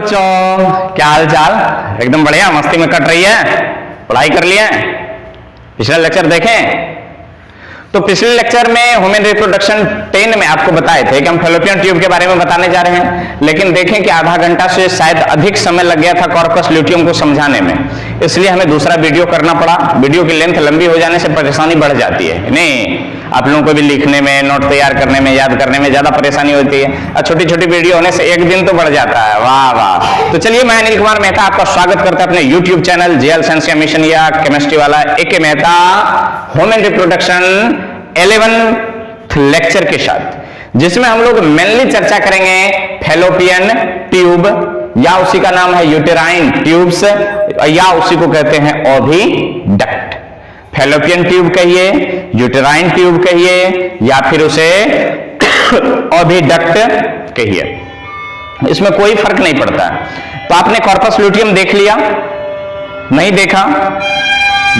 बच्चों, क्या हाल चाल? एकदम बढ़िया, मस्ती में कट रही है? पढ़ाई कर लिया? पिछला लेक्चर देखें? तो पिछले लेक्चर में ह्यूमन रिप्रोडक्शन 10 में आपको बताए थे कि हम फैलोपियन ट्यूब के बारे में बताने जा रहे हैं, लेकिन देखें कि आधा घंटा से शायद अधिक समय लग गया था कॉर्पस ल्यूटियम को समझाने में, इसलिए हमें दूसरा वीडियो करना पड़ा। वीडियो की लेंथ लंबी हो जाने से परेशानी बढ़ जाती है, नहीं आप लोगों को भी लिखने में, नोट तैयार करने में, याद करने में ज्यादा परेशानी होती है, और छोटी छोटी वीडियो होने से एक दिन तो बढ़ जाता है। वाह वाह। तो चलिए, मैं अनिल कुमार मेहता आपका स्वागत करता हूं अपने YouTube channel JL science mission या केमिस्ट्री वाला A K. Mehta human reproduction 11th lecture के साथ, जिसमें हम लोग मेनली चर्चा करेंगे फैलोपियन ट्यूब, या उसी का नाम है यूटेराइन ट्यूब्स, या उसी को कहते हैं ओविडक्ट। फैलोपियन ट्यूब कहिए, यूटेराइन ट्यूब कहिए, या फिर उसे ओविडक्ट कहिए, इसमें कोई फर्क नहीं पड़ता। तो आपने कॉर्पस ल्यूटियम देख लिया? नहीं देखा?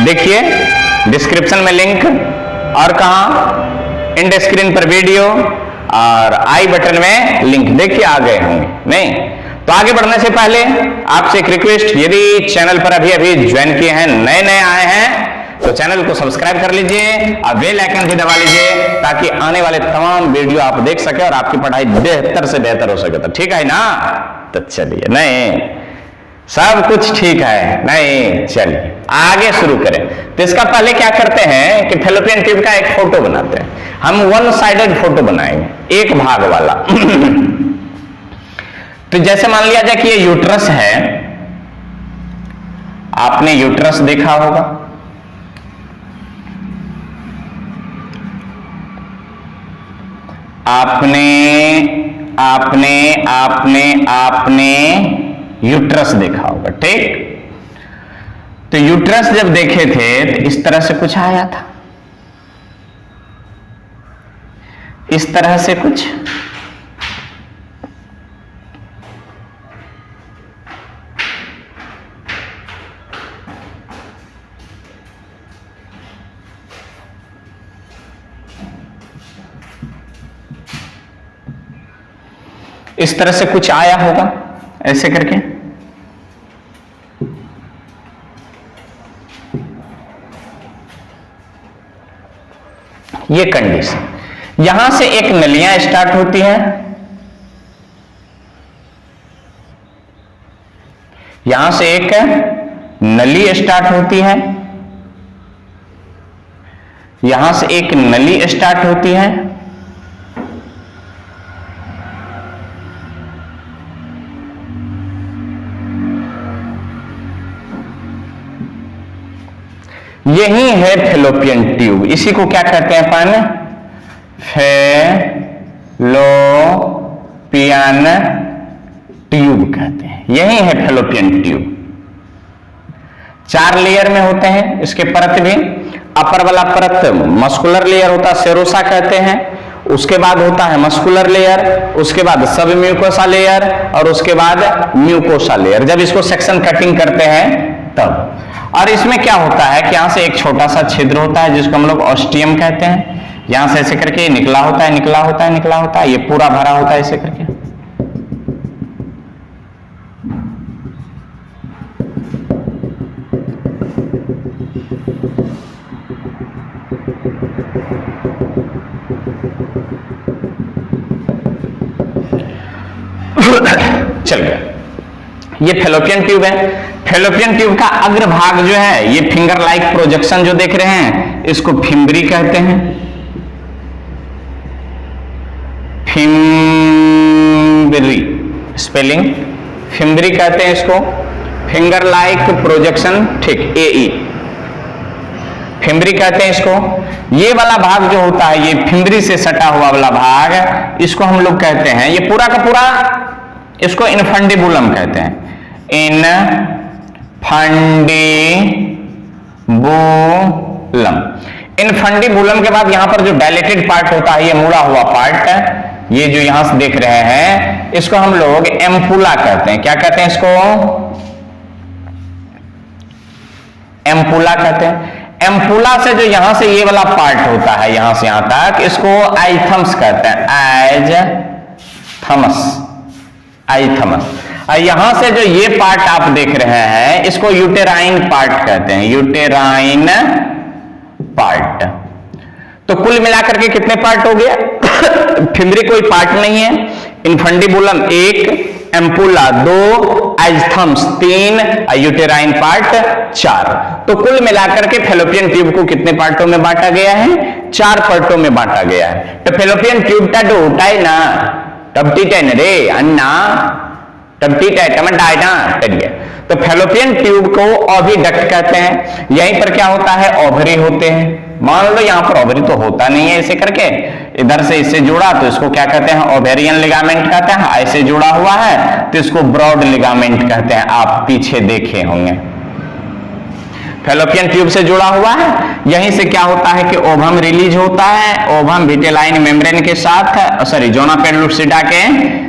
देखिए डिस्क्रिप्शन में लिंक, और कहां? इंड स्क्रीन पर वीडियो, और आई बटन में लिंक देखिए आ गए होंगे। नहीं तो आगे बढ़ने से पहले आपसे एक रिक्वेस्ट, यदि चैनल पर अभी अभी ज्वाइन किए हैं, नए नए आए हैं, तो चैनल को सब्सक्राइब कर लीजिए और बेल आइकन भी दबा लीजिए, ताकि आने वाले तमाम वीडियो आप देख सके और आपकी पढ़ाई बेहतर से बेहतर हो सके। तो ठीक है ना? तो चलिए, नहीं सब कुछ ठीक है? नहीं, चलिए आगे शुरू करें। तो इसका पहले क्या करते हैं कि फैलोपियन ट्यूब का एक फोटो बनाते हैं। हम वन साइडेड फोटो बनाएंगे, एक भाग वाला। तो जैसे मान लिया जाए कि ये यूट्रस है, आपने यूट्रस देखा होगा, आपने यूट्रस देखा होगा, ठीक? तो यूट्रस जब देखे थे तो इस तरह से कुछ आया था, इस तरह से कुछ। इस तरह से कुछ आया होगा, ऐसे करके। ये कंडीशन, यहां से एक नलियां स्टार्ट होती हैं, यहां से एक नली स्टार्ट होती है, यहां से एक नली स्टार्ट होती है, यही है फैलोपियन ट्यूब। इसी को क्या कहते हैं अपन? फैलोपियन ट्यूब कहते हैं। यही है फैलोपियन ट्यूब। 4 लेयर में होते हैं इसके परत भी। अपर वाला परत मस्कुलर लेयर होता है, सेरोसा कहते हैं। उसके बाद होता है मस्कुलर लेयर, उसके बाद सब म्यूकोसा लेयर, और उसके बाद म्यूकोसा लेयर, जब इसको सेक्शन कटिंग करते हैं तब। और इसमें क्या होता है कि यहां से एक छोटा सा छिद्र होता है जिसको हम लोग ऑस्टियम कहते हैं। यहां से ऐसे करके निकला होता है, निकला होता है, निकला होता है, ये पूरा भरा होता है ऐसे करके। चल गया, ये फैलोपियन ट्यूब है। फैलोपियन ट्यूब का अग्रभाग जो है, ये फिंगर लाइक प्रोजेक्शन जो देख रहे हैं, इसको फिम्बरी कहते हैं। फिम्बरी स्पेलिंग, फिम्बरी कहते हैं इसको, फिंगर लाइक प्रोजेक्शन, ठीक, AE फिम्बरी कहते हैं इसको। ये वाला भाग जो होता है, ये फिम्बरी से सटा हुआ वाला भाग, इसको हम लोग कहते हैं, ये पूरा का पूरा इसको इनफंडिबुलम कहते हैं। इनफंडिबुलम के बाद यहां पर जो डायलेटेड पार्ट होता है, ये मुड़ा हुआ पार्ट, ये जो यहां से देख रहे हैं, इसको हम लोग एम्पुला कहते हैं। क्या कहते हैं इसको? एम्पुला कहते हैं। एम्पुला से जो यहां से ये वाला पार्ट होता है, यहां से यहां तक, इसको आइथम्स कहते हैं। आइथमस। यहां से जो ये पार्ट आप देख रहे हैं इसको यूटेराइन पार्ट कहते हैं, यूटेराइन पार्ट। तो कुल मिलाकर के कितने पार्ट हो गया? फिमरी कोई पार्ट नहीं है, इनफंडिबुलम 1, एम्पुला 2, एजथम्स 3, यूटेराइन पार्ट 4। तो कुल मिलाकर के फेलोपियन ट्यूब को कितने पार्टों में बांटा गया है? 4 पार्टों में बांटा गया है। तो फेलोपियन ट्यूब टा तो उठाए ना टपटी टेन रे अन्ना टपटी टमाटा गया। तो फेलोपियन ट्यूब को ओविडक्ट कहते हैं। यहीं पर क्या होता है? ओवरी होते हैं। मान लो यहां पर ओवरी तो होता नहीं है, ऐसे करके इधर से इससे जुड़ा तो इसको क्या कहते हैं? ओवेरियन लिगामेंट कहते हैं। ऐसे जुड़ा हुआ है तो इसको ब्रॉड लिगामेंट कहते हैं। आप पीछे देखे होंगे फेलोपियन ट्यूब से जुड़ा हुआ है। यहीं से क्या होता है कि ओवम रिलीज होता है, ओवम विटेलाइन मेम्ब्रेन के साथ, सॉरी जोना पेडलुसिडा के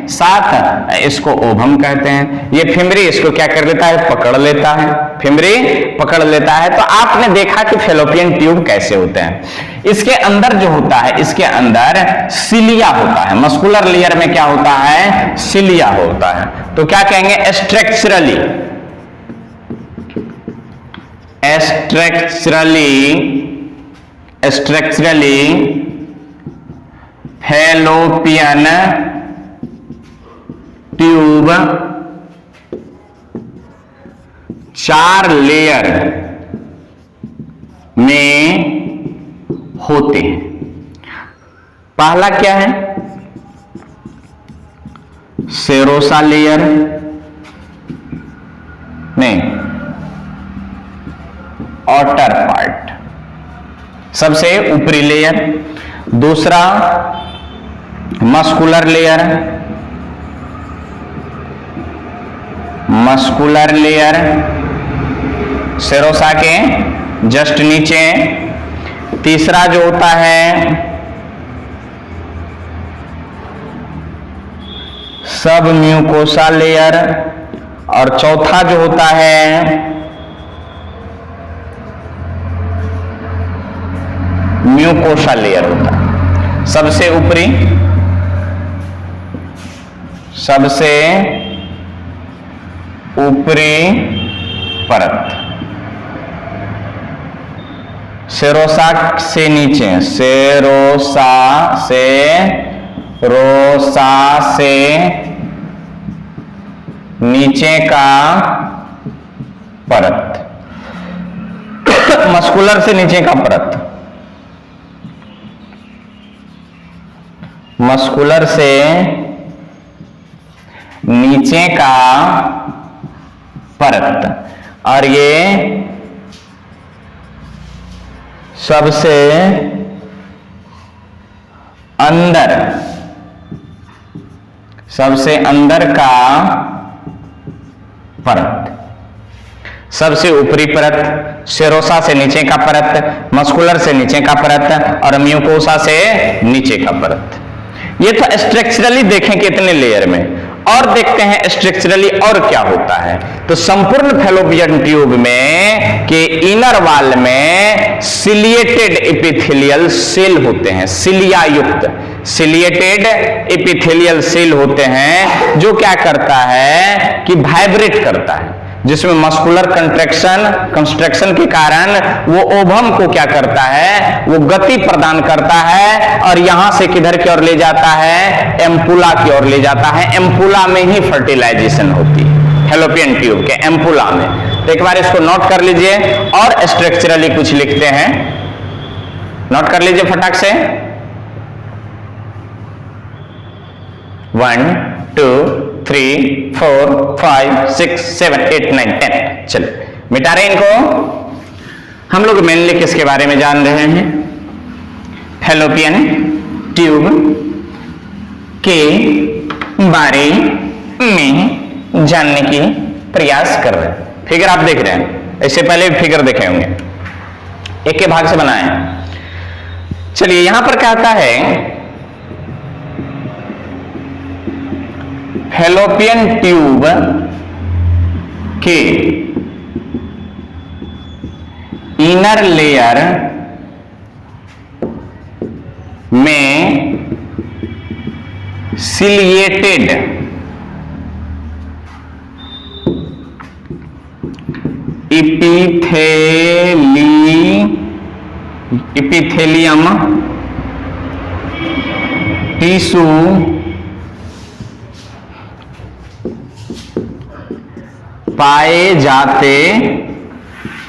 साथ, इसको ओवम कहते हैं। ये फिमरी इसको क्या कर लेता है? पकड़ लेता है, फिमरी पकड़ लेता है। तो आपने देखा कि फेलोपियन ट्यूब कैसे होते हैं। इसके अंदर जो होता है, इसके अंदर सिलिया होता है। मस्कुलर लेयर में क्या होता है? सिलिया होता है। तो क्या कहेंगे? स्ट्रक्चरली फेलोपियन ट्यूब 4 लेयर में होते हैं। पहला क्या है? सेरोसा लेयर, नहीं, outer पार्ट, सबसे ऊपरी लेयर। दूसरा muscular layer, muscular layer serosa के जस्ट नीचे। तीसरा जो होता है सब म्यूकोसा लेयर, और चौथा जो होता है म्यूकोसा लेयर होता है। सबसे ऊपरी, सबसे ऊपरी परत सेरोसा से नीचे, सेरोसा से नीचे का परत, मस्कुलर से नीचे का परत, मस्कुलर से नीचे का परत, और ये सबसे अंदर, सबसे अंदर का परत, सबसे ऊपरी परत, सेरोसा से नीचे का परत, मस्कुलर से नीचे का परत, और म्यूकोसा से नीचे का परत। ये तो स्ट्रक्चरली देखें कितने लेयर में। और देखते हैं स्ट्रक्चरली और क्या होता है। तो संपूर्ण फेलोपियन ट्यूब में के इनर वॉल में सिलिएटेड एपिथेलियल सेल होते हैं, सिलिया युक्त सिलिएटेड एपिथेलियल सेल होते हैं, जो क्या करता है कि वाइब्रेट करता है, जिसमें मस्कुलर कंस्ट्रक्शन के कारण वो ओवम को क्या करता है? वो गति प्रदान करता है, और यहां से किधर की ओर ले जाता है? एम्पुला की ओर ले जाता है। एम्पुला में ही फर्टिलाइजेशन होती है फेलोपियन ट्यूब के, एम्पुला में। तो एक बार इसको नोट कर लीजिए और स्ट्रक्चरली कुछ लिखते हैं। नोट कर लीजिए फटाक से। 1 2 3 4 5 6 7 8 9 10। चलिए मिटा रहे इनको। हम लोग मेनली किसके बारे में जान रहे हैं? फेलोपियन ट्यूब के बारे में जानने की प्रयास कर रहे हैं। फिगर आप देख रहे हैं, इससे पहले भी फिगर देखे होंगे, एक के भाग से बनाए। चलिए यहां पर क्या आता है? फेलोपियन ट्यूब के इनर लेयर में सिलिएटेड इपिथेलियम टिश्यू पाए जाते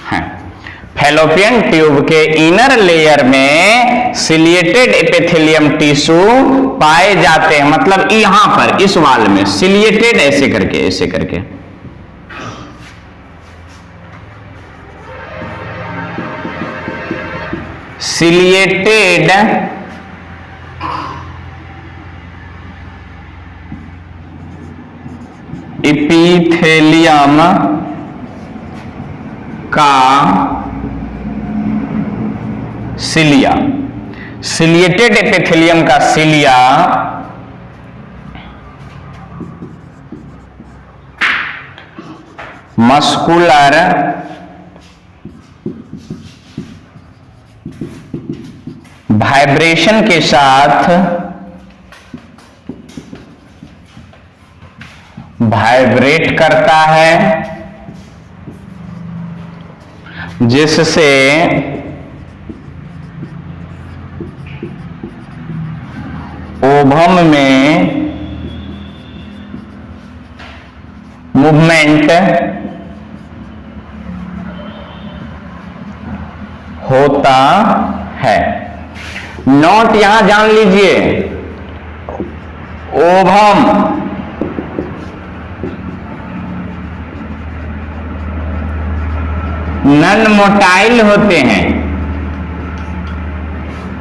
हैं। फैलोपियन ट्यूब के इनर लेयर में सिलिएटेड एपिथेलियम टिश्यू पाए जाते हैं, मतलब यहां पर इस वाल में सिलिएटेड ऐसे करके सिलिएटेड एपिथेलियम का सिलिया, सिलिएटेड एपिथेलियम का सिलिया मस्कुलर वाइब्रेशन के साथ वाइब्रेट करता है, जिससे ओवम में मूवमेंट होता है। नोट यहां जान लीजिए, ओवम नन मोटाइल होते हैं।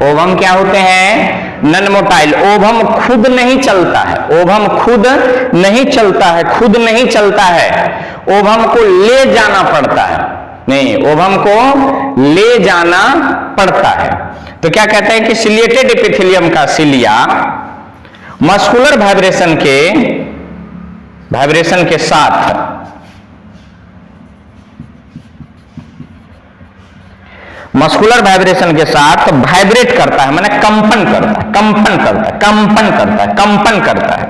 ओवम क्या होते हैं? None motile. ओवम खुद नहीं चलता है, ओवम खुद नहीं चलता है, खुद नहीं चलता है, ओवम को ले जाना पड़ता है। नहीं, ओवम को ले जाना पड़ता है। तो क्या कहते हैं कि सिलिएटेड एपिथेलियम का सिलिया मस्कुलर वाइब्रेशन के साथ मस्कुलर वाइब्रेशन के साथ वाइब्रेट करता है, माने कंपन करता है,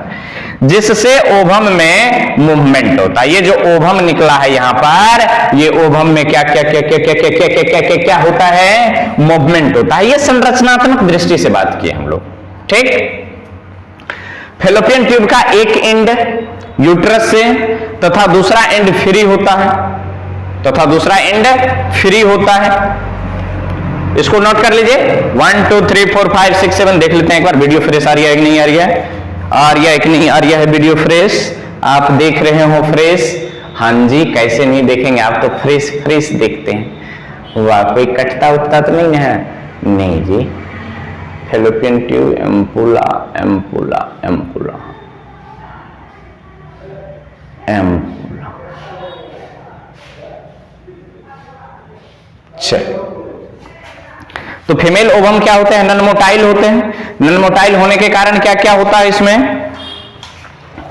जिससे ओवम में मूवमेंट होता है। ये जो ओवम निकला है यहां पर, ये ओवम में क्या क्या क्या क्या क्या क्या क्या क्या क्या क्या क्या होता है? मूवमेंट होता है। ये संरचनात्मक दृष्टि से बात की हम लोग, ठीक। फैलोपियन ट्यूब का एक एंड यूट्रस से तथा दूसरा एंड फ्री होता है, इसको नोट कर लीजिए। 1 2 3 4 5 6 7 देख लेते हैं एक बार। वीडियो फ्रेश आ रही है कि नहीं आ रही है? आ रही है कि नहीं आ रही है वीडियो फ्रेश? आप देख रहे हो फ्रेश? हाँ जी, कैसे नहीं देखेंगे, आप तो फ्रेश देखते हैं। वाह, कोई कटता उठता तो नहीं है? नहीं जी। Fallopian tube ampulla ampulla ampulla ampulla. चलो, तो फीमेल ओवम क्या होते हैं? नन मोटाइल होते हैं। नन मोटाइल होने के कारण क्या क्या होता है इसमें?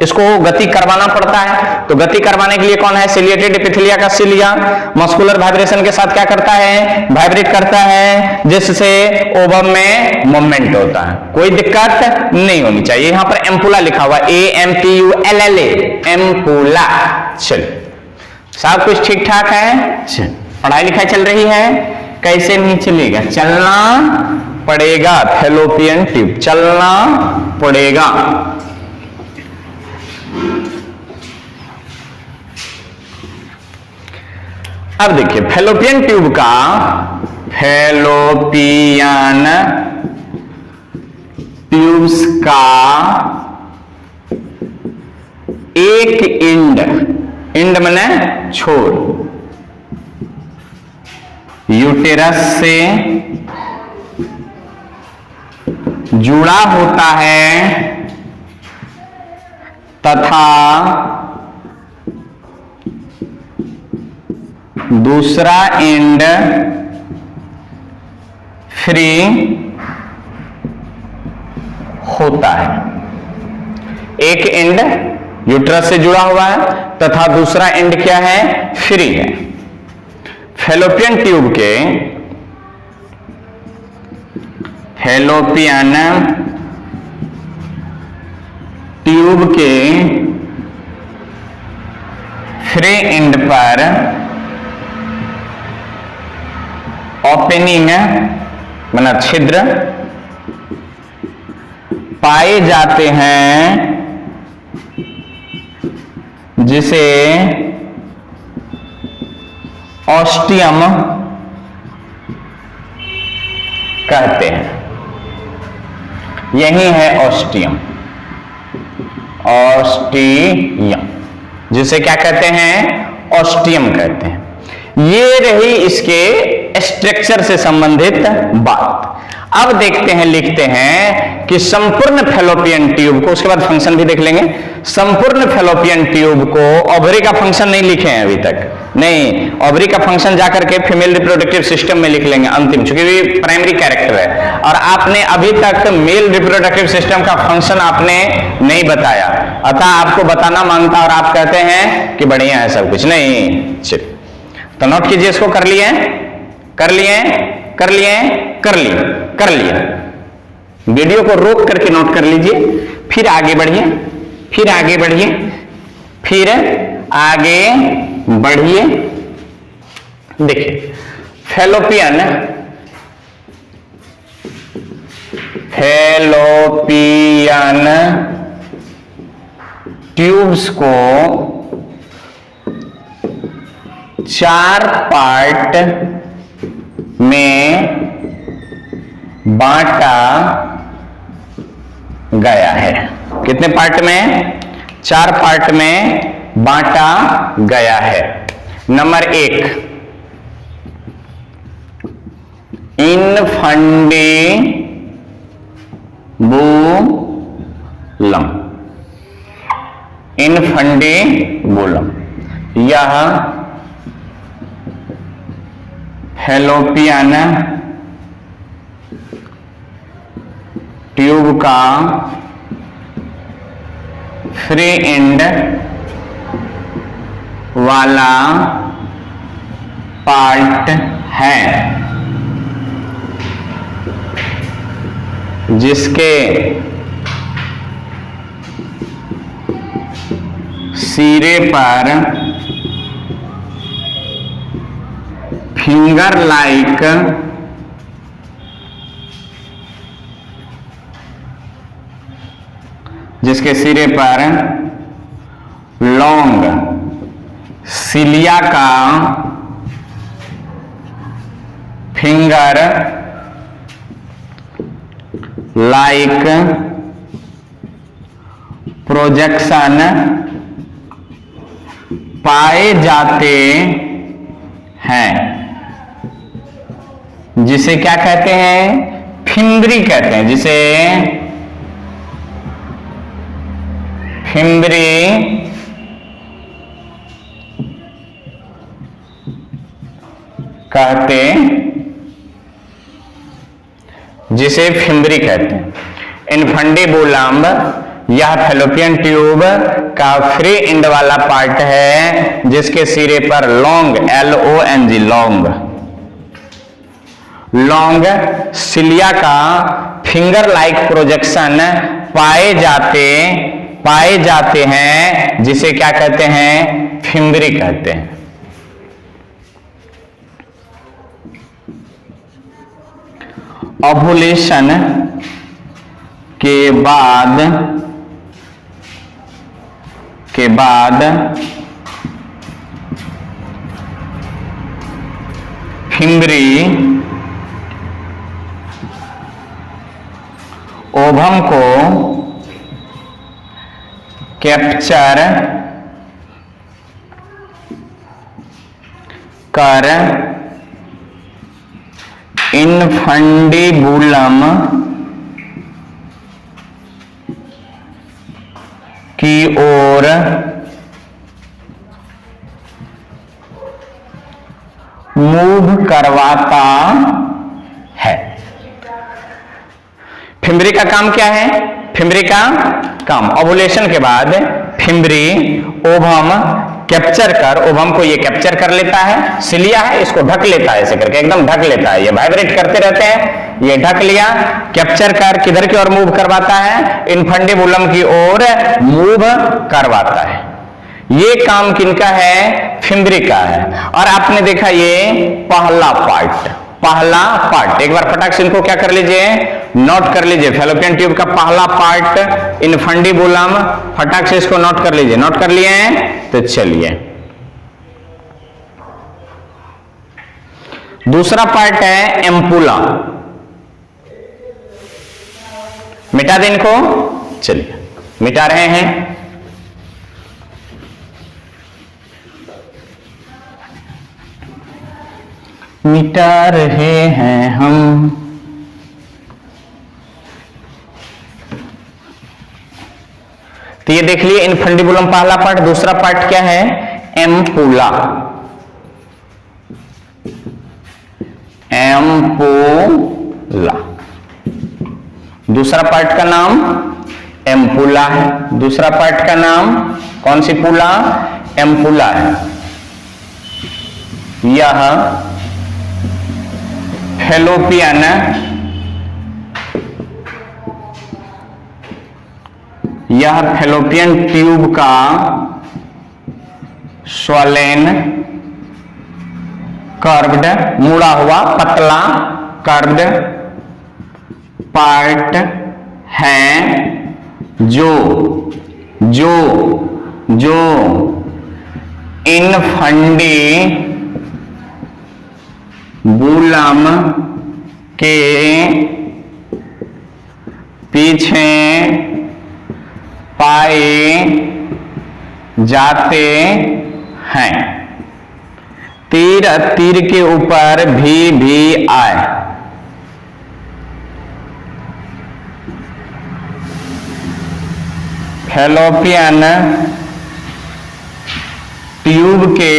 इसको गति करवाना पड़ता है। तो गति करवाने के लिए कौन है? सिलिएटेड एपिथेलिया का सिलिया मस्कुलर वाइब्रेशन के साथ क्या करता है? वाइब्रेट करता है, जिससे ओवम में मूवमेंट होता है। कोई दिक्कत नहीं होनी चाहिए। यहां पर एम्पुला लिखा हुआ, AMPULLA, एम्पुला। चलिए, सब कुछ ठीक ठाक है? पढ़ाई लिखाई चल रही है? कैसे नहीं चलेगा? चलना पड़ेगा। फैलोपियन ट्यूब चलना पड़ेगा। अब देखिए, फैलोपियन ट्यूब का ट्यूब्स का एक एंड माने छोर यूटेरस से जुड़ा होता है तथा दूसरा एंड फ्री होता है। एक एंड यूट्रस से जुड़ा हुआ है तथा दूसरा एंड क्या है? फ्री है। फैलोपियन ट्यूब के फ्री एंड पर ओपनिंग मतलब छिद्र पाए जाते हैं जिसे ऑस्टियम कहते हैं। यही है ऑस्टियम, ऑस्टियम जिसे क्या कहते हैं, ऑस्टियम कहते हैं। ये रही इसके स्ट्रक्चर से संबंधित बात। अब देखते हैं, लिखते हैं कि संपूर्ण फैलोपियन ट्यूब को, उसके बाद फंक्शन भी देख लेंगे। संपूर्ण फैलोपियन ट्यूब को, ओवरी का फंक्शन नहीं लिखे हैं अभी तक, नहीं, ओवरी का फंक्शन जाकर के फीमेल रिप्रोडक्टिव सिस्टम में लिख लेंगे अंतिम, चूंकि भी प्राइमरी कैरेक्टर है। और आपने अभी तक मेल रिप्रोडक्टिव सिस्टम का फंक्शन आपने नहीं बताया, अतः आपको बताना मांगता और आप कहते हैं कि बढ़िया है सब कुछ। नहीं, चलिए तो नोट कीजिए इसको। कर लिए, कर लिए, कर लिए, कर लिए, कर लिया। वीडियो को रोक करके नोट कर लीजिए, फिर आगे बढ़िए, फिर आगे बढ़िए, फिर आगे बढ़िए। देखिए फैलोपियन, फैलोपियन ट्यूब्स को 4 पार्ट में बांटा गया है। कितने पार्ट में? 4 पार्ट में बांटा गया है। नंबर 1, इनफंडिबुलम, इनफंडिबुलम यह फैलोपियन ट्यूब का फ्री एंड वाला पार्ट है, जिसके सिरे पर फिंगर लाइक जिसके सिरे पर लॉन्ग सिलिया का फिंगर लाइक प्रोजेक्शन पाए जाते हैं, जिसे क्या कहते हैं? फिम्ब्री कहते हैं, जिसे फिम्ब्री कहते, जिसे फिम्ब्री कहते हैं। इनफंडिबुलम यह फैलोपियन ट्यूब का फ्री एंड वाला पार्ट है, जिसके सिरे पर long, LONG, long, long cilia का फिंगर लाइक प्रोजेक्शन पाए जाते हैं, जिसे क्या कहते हैं? फिम्ब्री कहते हैं। ओव्यूलेशन के बाद फिम्ब्री ओवम को कैप्चर कर इनफंडिबुलम की ओर मूव करवाता है। फिम्ब्री का काम क्या है? फिम्ब्री का काम ओव्यूलेशन के बाद फिम्ब्री ओवम कैप्चर कर, ओवम को ये कैप्चर कर लेता है, सिलिया है इसको ढक लेता है, ऐसे करके एकदम ढक लेता है, ये वाइब्रेट करते रहते हैं, ये ढक लिया, कैप्चर कर किधर की ओर मूव करवाता है? इनफंडिबुलम की ओर मूव करवाता है। ये काम किनका है? फिम्ब्री का है। और आपने देखा ये पहला पार्ट, पहला पार्ट, एक बार फटाक से इनको क्या कर लीजिए, नोट कर लीजिए। फैलोपियन ट्यूब का पहला पार्ट इनफंडिबुलम, फटाक से इसको नोट कर लीजिए। नोट कर लिए हैं? तो चलिए, दूसरा पार्ट है एम्पुला। मिटा दें इनको, चलिए मिटा रहे हैं। मिटा रहे हैं हम। तो ये देख लिए इनफंडिबुलम पहला पार्ट। दूसरा पार्ट क्या है? एम्पुला। एम्पुला, दूसरा पार्ट का नाम एम्पुला है। दूसरा पार्ट का नाम कौन सी पुला? एम्पुला है। यह फैलोपियन ट्यूब का स्वलेन कर्व्ड, मुड़ा हुआ पतला कर्व्ड पार्ट है जो इनफंडिबुलम के पीछे पाए जाते हैं। तीर के ऊपर भी आए। फैलोपियन ट्यूब के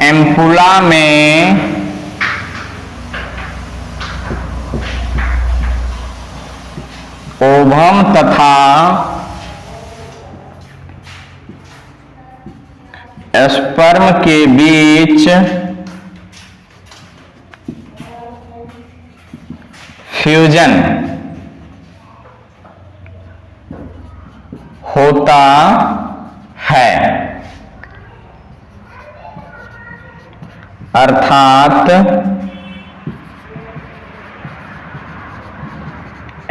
एम्पुला में ओवम तथा स्पर्म के बीच फ्यूजन होता है, अर्थात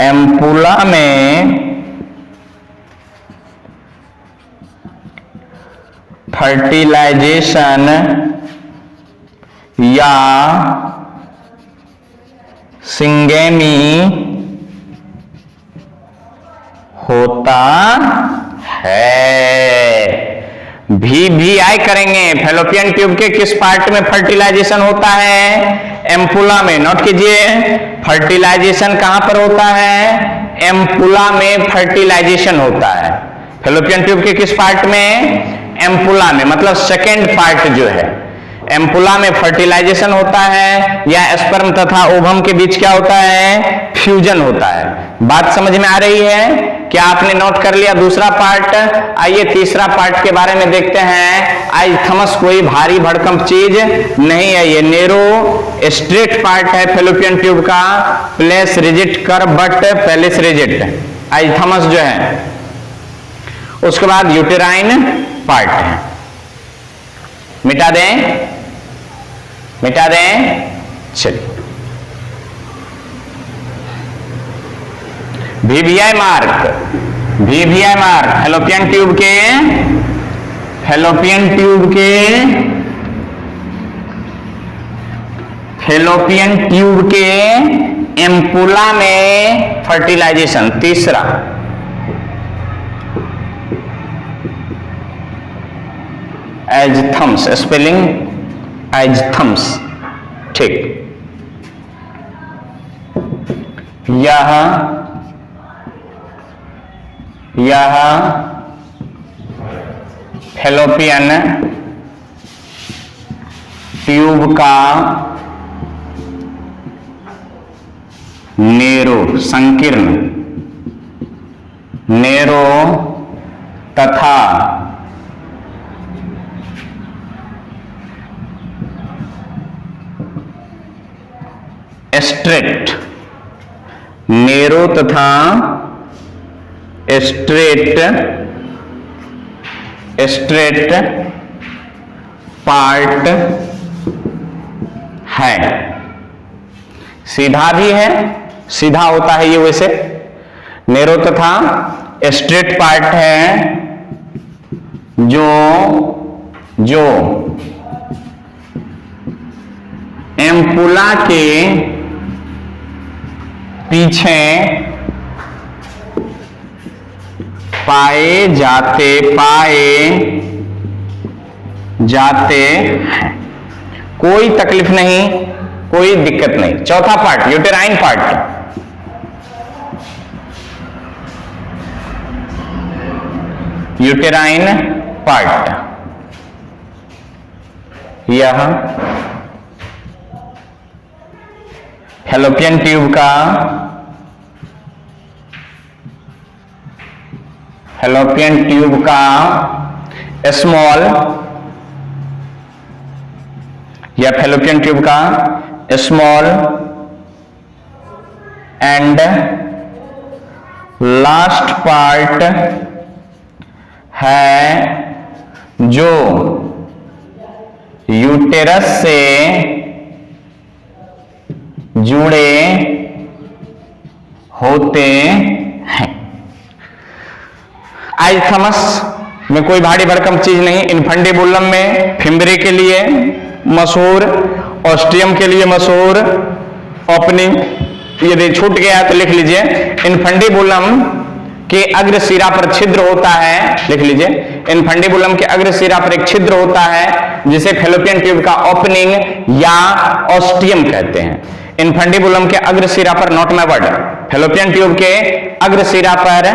एम्पुला में फर्टिलाइजेशन या सिंगेमी होता है। VVI करेंगे। फैलोपियन ट्यूब के किस पार्ट में फर्टिलाइजेशन होता है? एम्पुला में। नोट कीजिए, फर्टिलाइजेशन कहां पर होता है? एम्पुला में फर्टिलाइजेशन होता है। फैलोपियन ट्यूब के किस पार्ट में? एम्पुला में, मतलब सेकेंड पार्ट जो है। एम्पुला में फर्टिलाइजेशन होता है या स्पर्म तथा ओवम के बीच क्या होता है? फ्यूजन होता है। बात समझ में आ रही है? क्या आपने नोट कर लिया दूसरा पार्ट? आइए तीसरा पार्ट के बारे में देखते हैं। आइस्थमस कोई भारी भड़कम चीज नहीं है, ये नेरो स्ट्रेट पार्ट है फैलोपियन ट्यूब का। प्लेस रिजिट कर बट पेलिस रिजिट आइस्थमस जो है। उसके बाद यूटेराइन पार्ट है। मिटा दें, मिटा दें, चलिए। VVI mark, VVI mark fallopian tube के एम्पुला में फर्टिलाइजेशन। तीसरा एज़थम्स, स्पेलिंग एज़थम्स, ठीक। यह फैलोपियन ट्यूब का नेरो संकीर्ण, नेरो तथा स्ट्रेट, नेरो तथा स्ट्रेट पार्ट है, सीधा भी है, सीधा होता है ये वैसे, नेरो तथा स्ट्रेट पार्ट है जो एम्पुला के पीछे पाए जाते हैं। कोई तकलीफ नहीं, कोई दिक्कत नहीं। चौथा part uterine part, uterine part यह फैलोपियन ट्यूब का स्मॉल या फैलोपियन ट्यूब का स्मॉल एंड लास्ट पार्ट है जो यूटेरस से जुड़े होते हैं। आइथमस में कोई भारी भरकम चीज नहीं। इनफंडिबुलम में फिम्बरे के लिए मशहूर, ऑस्टियम के लिए मशहूर ओपनिंग। यदि छूट गया तो लिख लीजिए, इनफंडिबुलम के अग्र सिरा पर छिद्र होता है, लिख लीजिए, इनफंडिबुलम के अग्र सिरा पर एक छिद्र होता है जिसे फैलोपियन ट्यूब का ओपनिंग या ऑस्टियम कहते हैं। इनफंडिबुलम के अग्र सिरा पर, not my word, fallopian tube के अग्र सिरा पर,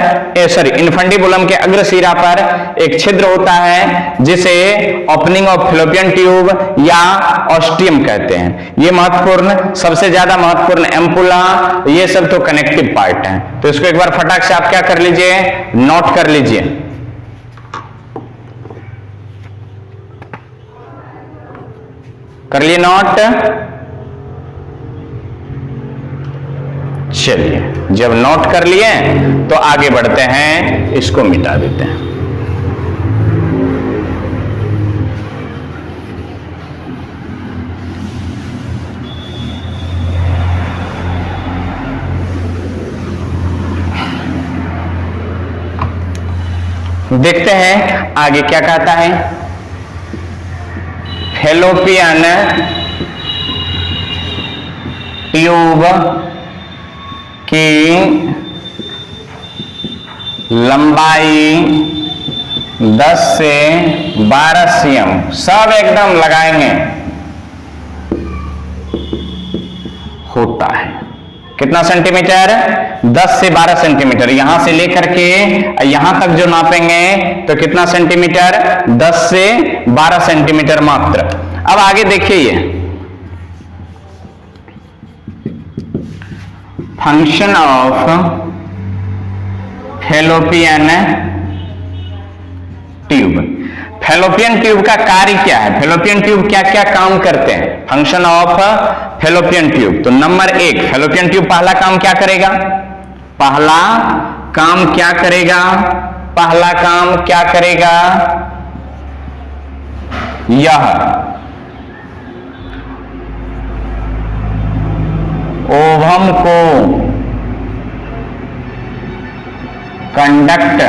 इनफंडिबुलम के अग्र सिरा पर एक छिद्र होता है जिसे ओपनिंग ऑफ फैलोपियन ट्यूब या ऑस्टियम कहते हैं। ये महत्वपूर्ण, सबसे ज्यादा महत्वपूर्ण एम्पुला, ये सब तो कनेक्टिव पार्ट हैं। तो इसको एक बार फटाक से आप क्या कर लीजिए, नोट कर लीजिए। कर लिए नोट। चलिए, जब नोट कर लिए तो आगे बढ़ते हैं, इसको मिटा देते हैं। देखते हैं आगे क्या कहता है। फैलोपियन ट्यूब की लंबाई 10 से 12 cm, सब एकदम लगाएंगे, होता है। कितना सेंटीमीटर? 10 से 12 सेंटीमीटर। यहां से लेकर के यहां तक जो नापेंगे तो कितना सेंटीमीटर? 10 से 12 सेंटीमीटर मात्र। अब आगे देखिए, ये function of fallopian tube. Fallopian tube का कार्य क्या है? फैलोपियन ट्यूब क्या क्या काम करते हैं? Function of fallopian tube. तो नंबर 1, फैलोपियन ट्यूब पहला काम क्या करेगा? पहला काम क्या करेगा? पहला काम क्या करेगा? यह ओवम को कंडक्ट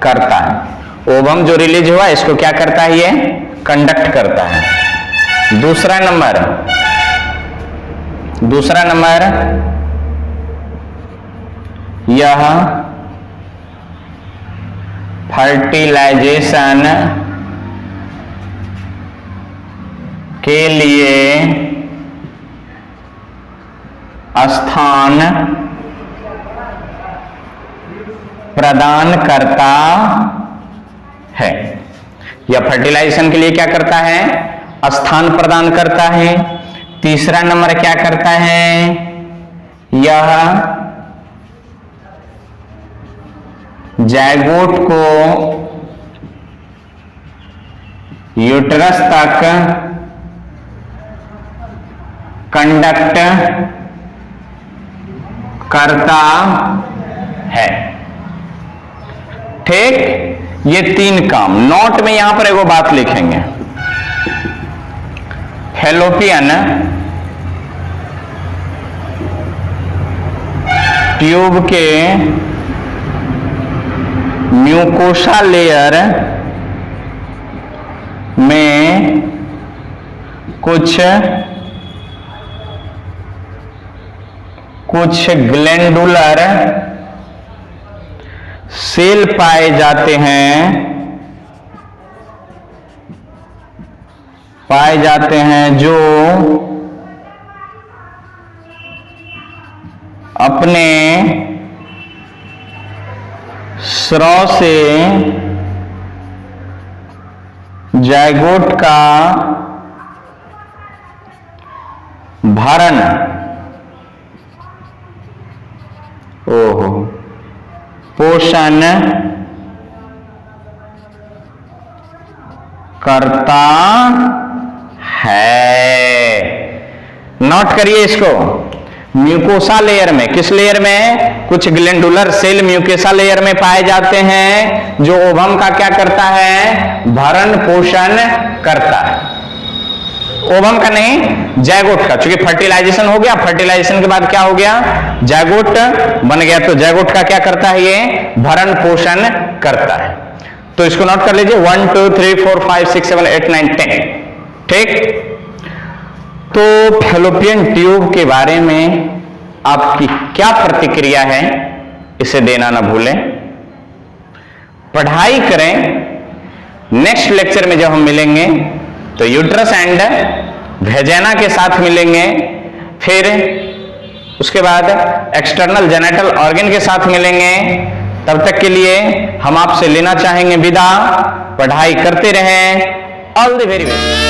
करता है। ओवम जो रिलीज हुआ इसको क्या करता है? ये कंडक्ट करता है। दूसरा नंबर यह फर्टिलाइजेशन के लिए स्थान प्रदान करता है। या फर्टिलाइजेशन के लिए क्या करता है? स्थान प्रदान करता है। तीसरा नंबर क्या करता है? यह जायगोट को यूट्रस तक कंडक्ट करता है। ठीक, ये 3 काम। नोट में यहां पर एगो बात लिखेंगे, फैलोपियन ट्यूब के म्यूकोसा लेयर में कुछ ग्लैंडुलर सेल पाए जाते हैं जो अपने स्राव से जायगोट का भरण पोषण करता है। नोट करिए इसको, म्यूकोसा लेयर में, किस लेयर में? कुछ ग्लैंडुलर सेल म्यूकोसा लेयर में पाए जाते हैं जो ओवम का क्या करता है? भरण पोषण करता है। ओवम का नहीं, जायगोट का, क्योंकि फर्टिलाइजेशन हो गया, फर्टिलाइजेशन के बाद क्या हो गया? जायगोट बन गया, तो जायगोट का क्या करता है? ये भरण पोषण करता है। तो इसको नोट कर लीजिए, 1 2 3 4 5 6 7 8 9 10। ठीक, तो फैलोपियन ट्यूब के बारे में आपकी क्या प्रतिक्रिया है, इसे देना ना भूलें। पढ़ाई करें। नेक्स्ट लेक्चर में जब हम मिलेंगे तो यूट्रस एंड वेजाइना के साथ मिलेंगे, फिर उसके बाद एक्सटर्नल जेनिटल ऑर्गन के साथ मिलेंगे। तब तक के लिए हम आपसे लेना चाहेंगे विदा। पढ़ाई करते रहें। All the very best.